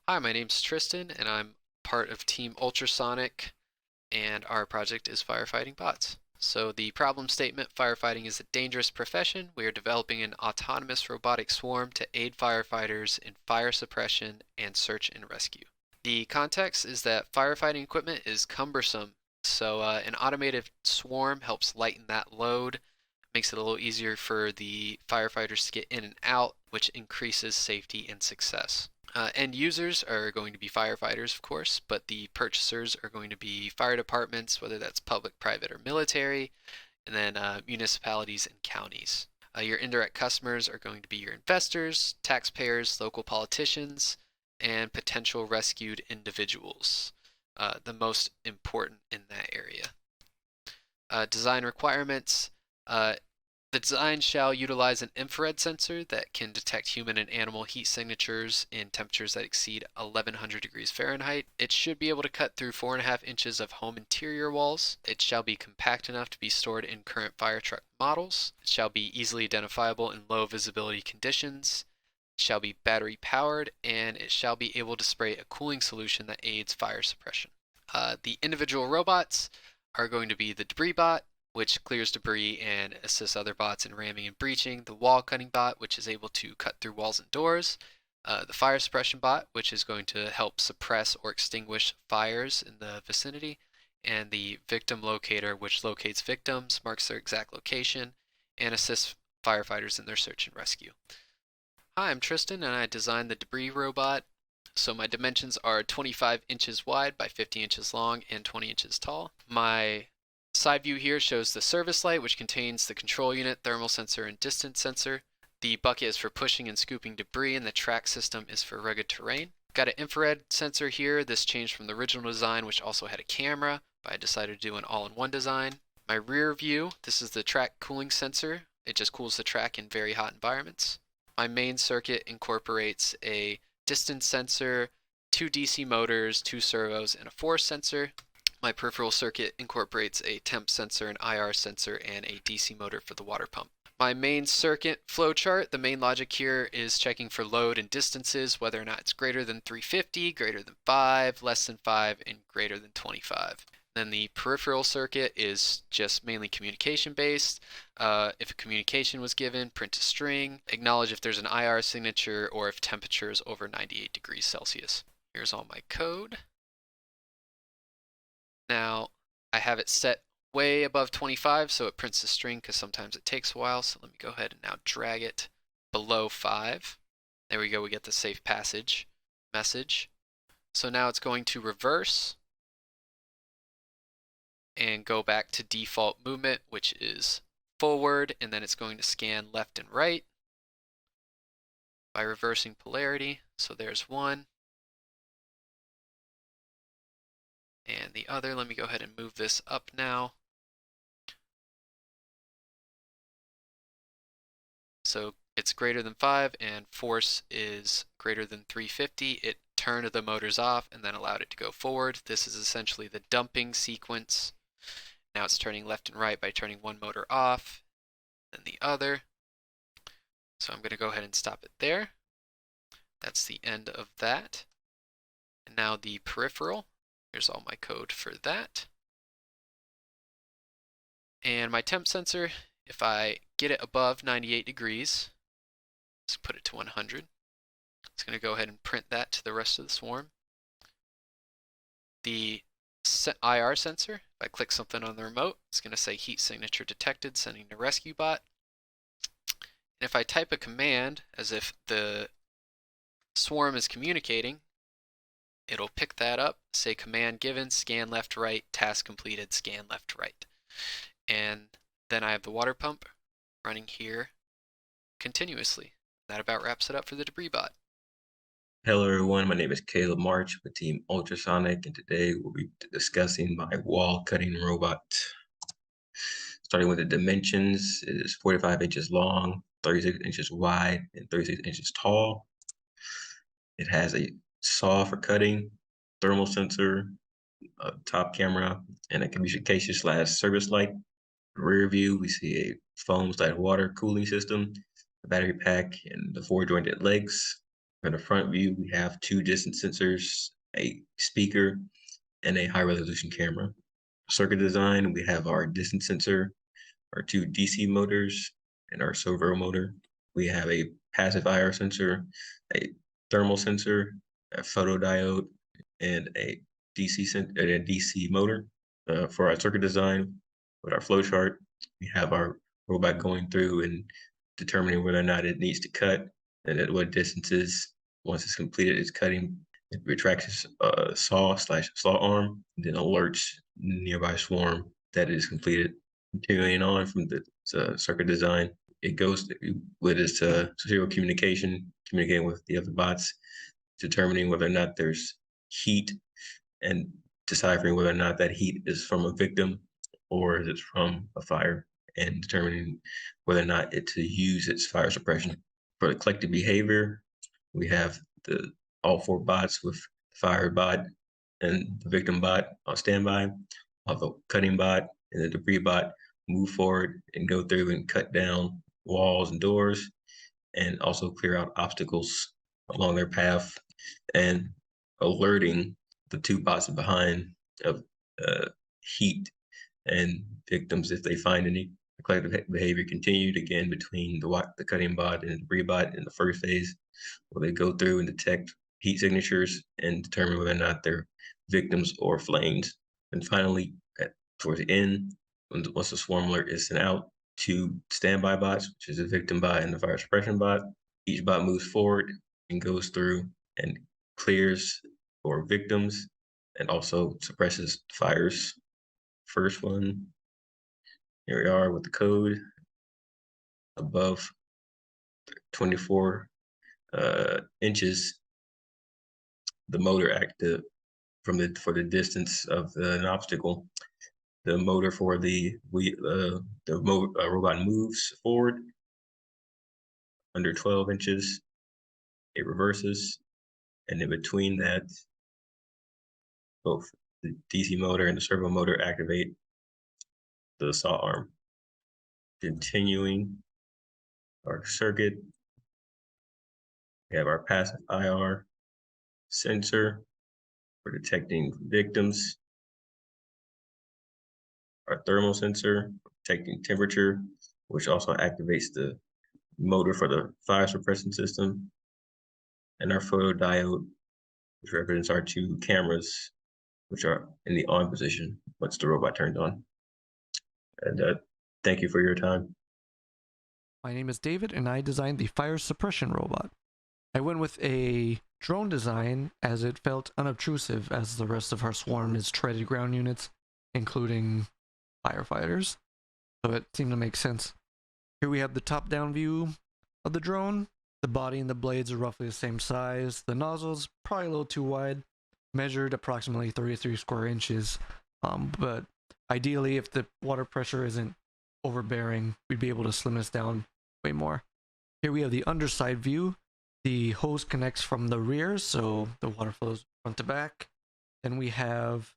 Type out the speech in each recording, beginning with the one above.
Hi, my name's Tristan, and I'm part of Team Ultrasonic, and our project is firefighting bots. So the problem statement, firefighting is a dangerous profession. We are developing an autonomous robotic swarm to aid firefighters in fire suppression and search and rescue. The context is that firefighting equipment is cumbersome, so an automated swarm helps lighten that load, makes it a little easier for the firefighters to get in and out, which increases safety and success. End users are going to be firefighters, of course, but the purchasers are going to be fire departments, whether that's public, private, or military, and then municipalities and counties. Your indirect customers are going to be your investors, taxpayers, local politicians, and potential rescued individuals, the most important in that area. Design requirements. Uh, the design shall utilize an infrared sensor that can detect human and animal heat signatures in temperatures that exceed 1100 degrees Fahrenheit. It should be able to cut through 4.5 inches of home interior walls. It shall be compact enough to be stored in current fire truck models. It shall be easily identifiable in low visibility conditions. It shall be battery powered, and it shall be able to spray a cooling solution that aids fire suppression. The individual robots are going to be the debris bot, which clears debris and assists other bots in ramming and breaching, the wall cutting bot, which is able to cut through walls and doors, the fire suppression bot, which is going to help suppress or extinguish fires in the vicinity, and the victim locator, which locates victims, marks their exact location, and assists firefighters in their search and rescue. Hi, I'm Tristan, and I designed the debris robot. So my dimensions are 25 inches wide by 50 inches long and 20 inches tall. My side view here shows the service light, which contains the control unit, thermal sensor, and distance sensor. The bucket is for pushing and scooping debris, and the track system is for rugged terrain. Got an infrared sensor here. This changed from the original design, which also had a camera, but I decided to do an all-in-one design. My rear view, this is the track cooling sensor. It just cools the track in very hot environments. My main circuit incorporates a distance sensor, 2 DC motors, 2 servos, and a force sensor. My peripheral circuit incorporates a temp sensor, an IR sensor, and a DC motor for the water pump. My main circuit flowchart, the main logic here is checking for load and distances, whether or not it's greater than 350, greater than 5, less than 5, and greater than 25. Then the peripheral circuit is just mainly communication based. If a communication was given, print a string, acknowledge if there's an IR signature or if temperature is over 98 degrees Celsius. Here's all my code. Now I have it set way above 25, so it prints the string because sometimes it takes a while. So let me go ahead and now drag it below 5. There we go, we get the safe passage message. So now it's going to reverse and go back to default movement, which is forward, and then it's going to scan left and right by reversing polarity. So there's one. And the other, let me go ahead and move this up now. So it's greater than 5 and force is greater than 350. It turned the motors off and then allowed it to go forward. This is essentially the dumping sequence. Now it's turning left and right by turning one motor off, then the other. So I'm going to go ahead and stop it there. That's the end of that. And now the peripheral. Here's all my code for that. And my temp sensor, if I get it above 98 degrees, let's put it to 100. It's going to go ahead and print that to the rest of the swarm. The IR sensor, if I click something on the remote, it's going to say heat signature detected, sending to rescue bot. And if I type a command as if the swarm is communicating, it'll pick that up, say command given, scan left, right, task completed, scan left, right. And then I have the water pump running here continuously. That about wraps it up for the debris bot. Hello everyone, my name is Caleb March with Team Ultrasonic, and today we'll be discussing my wall cutting robot. Starting with the dimensions, it is 45 inches long, 36 inches wide, and 36 inches tall. It has a saw for cutting, thermal sensor, a top camera, and a communication / service light. Rear view, we see a foam / water cooling system, a battery pack, and the 4 jointed legs. For the front view, we have two distance sensors, a speaker, and a high resolution camera. Circuit design, we have our distance sensor, our two DC motors, and our servo motor. We have a passive IR sensor, a thermal sensor, a photodiode, and a DC motor. For our circuit design, with our flow chart, we have our robot going through and determining whether or not it needs to cut and at what distances. Once it's completed its cutting, it retracts its saw arm, and then alerts nearby swarm that it is completed. Continuing on from the circuit design, it goes with its serial communication, communicating with the other bots, determining whether or not there's heat and deciphering whether or not that heat is from a victim or is it from a fire, and determining whether or not it to use its fire suppression. For the collective behavior, we have all four bots with the fire bot and the victim bot on standby, while the cutting bot and the debris bot move forward and go through and cut down walls and doors, and also clear out obstacles along their path, and alerting the two bots behind of heat and victims if they find any. The collective behavior continued again between the cutting bot and the debris bot in the first phase, where they go through and detect heat signatures and determine whether or not they're victims or flames. And finally, towards the end, once the swarm alert is sent out, to standby bots, which is the victim bot and the fire suppression bot. Each bot moves forward and goes through and clears for victims and also suppresses fires. First one, here we are with the code above 24 inches. The motor active for the distance of an obstacle. The motor for the robot moves forward under 12 inches. It reverses, and in between that, both the DC motor and the servo motor activate the saw arm. Continuing our circuit, we have our passive IR sensor for detecting victims, our thermal sensor detecting temperature, which also activates the motor for the fire suppression system, and our photodiode, which represents our two cameras, which are in the on position once the robot turns on. And thank you for your time. My name is David, and I designed the fire suppression robot. I went with a drone design as it felt unobtrusive, as the rest of our swarm is treaded ground units, including firefighters, so it seemed to make sense. Here we have the top-down view of the drone. The body and the blades are roughly the same size. The nozzle's probably a little too wide, measured approximately 33 square inches, but ideally, if the water pressure isn't overbearing, we'd be able to slim this down way more. Here we have the underside view. The hose connects from the rear, so the water flows front to back. Then we have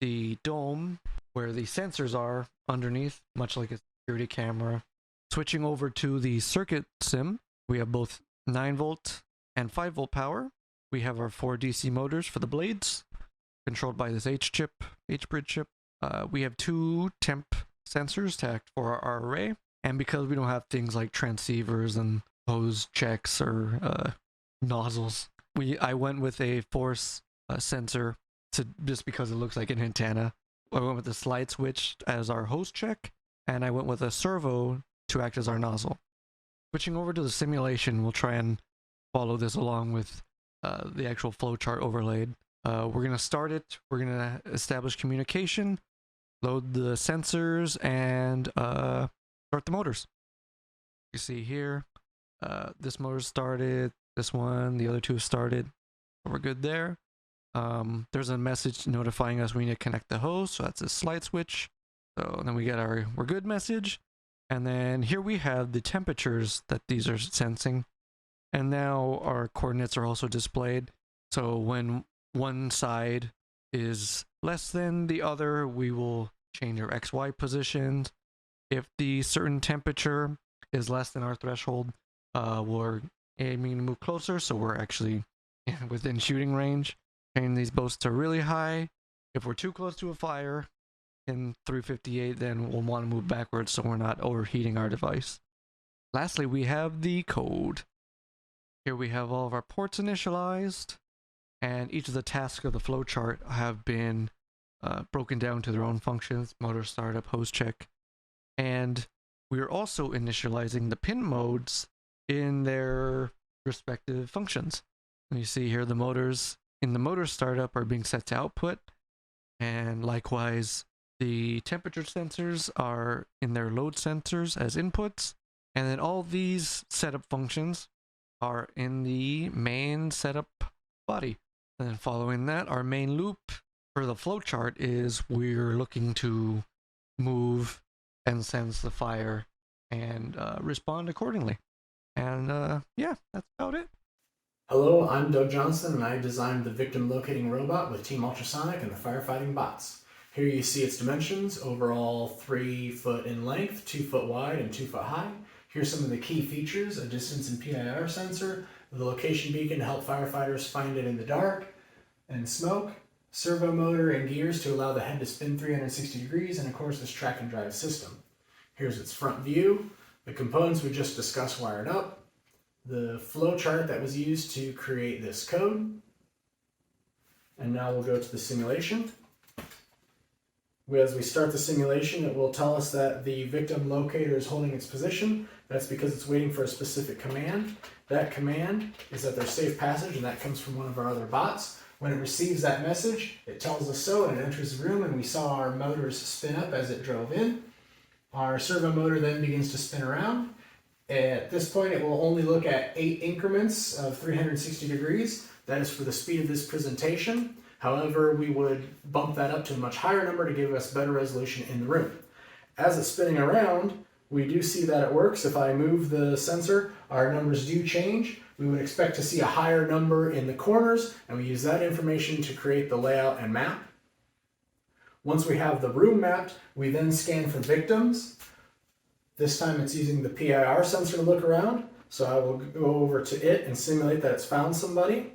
the dome where the sensors are underneath, much like a security camera. Switching over to the circuit sim, we have both 9-volt and 5-volt power. We have our 4 DC motors for the blades, controlled by this H-bridge chip. We have 2 temp sensors to act for our array, and because we don't have things like transceivers and hose checks or nozzles, I went with a force sensor just because it looks like an antenna. I went with the slide switch as our hose check, and I went with a servo to act as our nozzle. Switching over to the simulation, we'll try and follow this along with the actual flowchart overlaid. We're going to start it. We're going to establish communication, load the sensors, and start the motors. You see here, this motor started, this one, the other two started. We're good there. There's a message notifying us we need to connect the hose, so that's a slide switch. So then we get our we're good message. And then here we have the temperatures that these are sensing. And now our coordinates are also displayed. So when one side is less than the other, we will change our XY positions. If the certain temperature is less than our threshold, we're aiming to move closer, so we're actually within shooting range. Turning these boats to really high. If we're too close to a fire in 358, then we'll want to move backwards so we're not overheating our device. Lastly, we have the code. Here we have all of our ports initialized, and each of the tasks of the flowchart have been broken down to their own functions: motor startup, hose check, and we're also initializing the pin modes in their respective functions. And you see here the motors in the motor startup are being set to output, and likewise the temperature sensors are in their load sensors as inputs, and then all these setup functions are in the main setup body. And then following that, our main loop for the flowchart is we're looking to move and sense the fire and respond accordingly. And yeah, that's about it. Hello, I'm Doug Johnson, and I designed the victim locating robot with Team Ultrasonic and the firefighting bots. Here you see its dimensions: overall 3 foot in length, 2 foot wide, and 2 foot high. Here's some of the key features: a distance and PIR sensor, the location beacon to help firefighters find it in the dark and smoke, servo motor and gears to allow the head to spin 360 degrees, and of course this track and drive system. Here's its front view, the components we just discussed wired up, the flow chart that was used to create this code. And now we'll go to the simulation. As we start the simulation, it will tell us that the victim locator is holding its position. That's because it's waiting for a specific command. That command is that there's safe passage, and that comes from one of our other bots. When it receives that message, it tells us so, and it enters the room, and we saw our motors spin up as it drove in. Our servo motor then begins to spin around. At this point, it will only look at 8 increments of 360 degrees. That is for the speed of this presentation. However, we would bump that up to a much higher number to give us better resolution in the room. As it's spinning around, we do see that it works. If I move the sensor, our numbers do change. We would expect to see a higher number in the corners, and we use that information to create the layout and map. Once we have the room mapped, we then scan for victims. This time it's using the PIR sensor to look around, so I will go over to it and simulate that it's found somebody.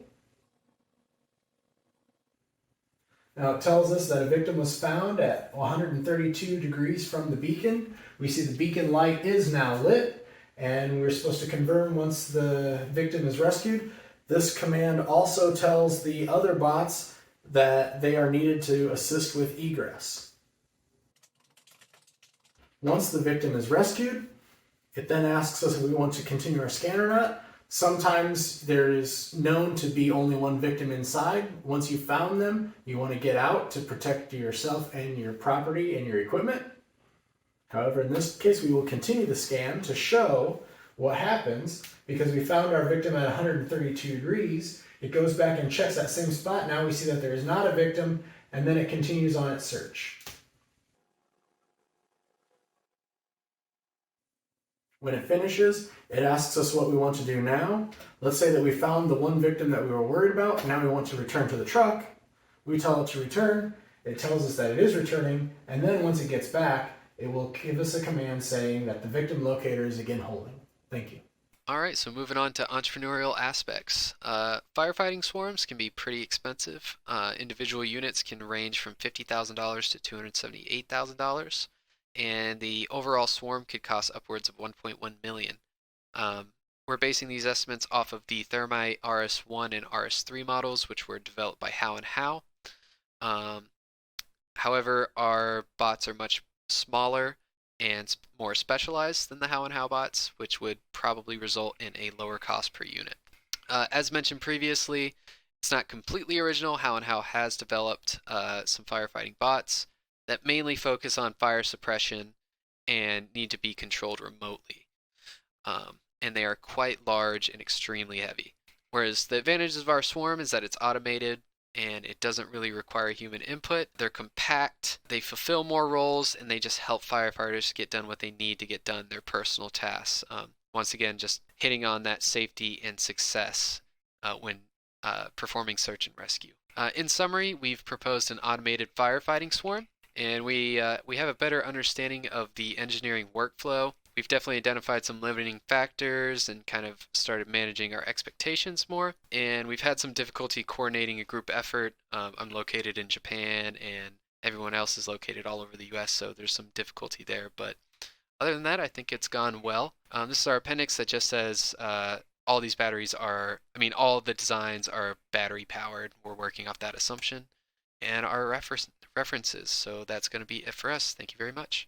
Now it tells us that a victim was found at 132 degrees from the beacon. We see the beacon light is now lit, and we're supposed to confirm once the victim is rescued. This command also tells the other bots that they are needed to assist with egress. Once the victim is rescued, it then asks us if we want to continue our scan or not. Sometimes there is known to be only one victim inside. Once you've found them, you want to get out to protect yourself and your property and your equipment. However, in this case, we will continue the scan to show what happens. Because we found our victim at 132 degrees, it goes back and checks that same spot. Now we see that there is not a victim, and then it continues on its search. When it finishes, it asks us what we want to do now. Let's say that we found the one victim that we were worried about, and now we want to return to the truck. We tell it to return. It tells us that it is returning, and then once it gets back, it will give us a command saying that the victim locator is again holding. Thank you. All right, so moving on to entrepreneurial aspects. Firefighting swarms can be pretty expensive. Individual units can range from $50,000 to $278,000, and the overall swarm could cost upwards of $1.1 million. We're basing these estimates off of the Thermite RS1 and RS3 models, which were developed by How and How. However, our bots are much smaller and more specialized than the How and How bots, which would probably result in a lower cost per unit. As mentioned previously, it's not completely original. How and How has developed some firefighting bots that mainly focus on fire suppression and need to be controlled remotely. And they are quite large and extremely heavy. Whereas the advantages of our swarm is that it's automated and it doesn't really require human input. They're compact, they fulfill more roles, and they just help firefighters get done what they need to get done, their personal tasks. Once again, just hitting on that safety and success when performing search and rescue. In summary, we've proposed an automated firefighting swarm, and we have a better understanding of the engineering workflow. we've definitely identified some limiting factors and kind of started managing our expectations more. And we've had some difficulty coordinating a group effort. I'm located in Japan and everyone else is located all over the US, so there's some difficulty there. But other than that, I think it's gone well. This is our appendix that just says all these batteries are, I mean, all the designs are battery powered. We're working off that assumption and our references. So that's going to be it for us. Thank you very much.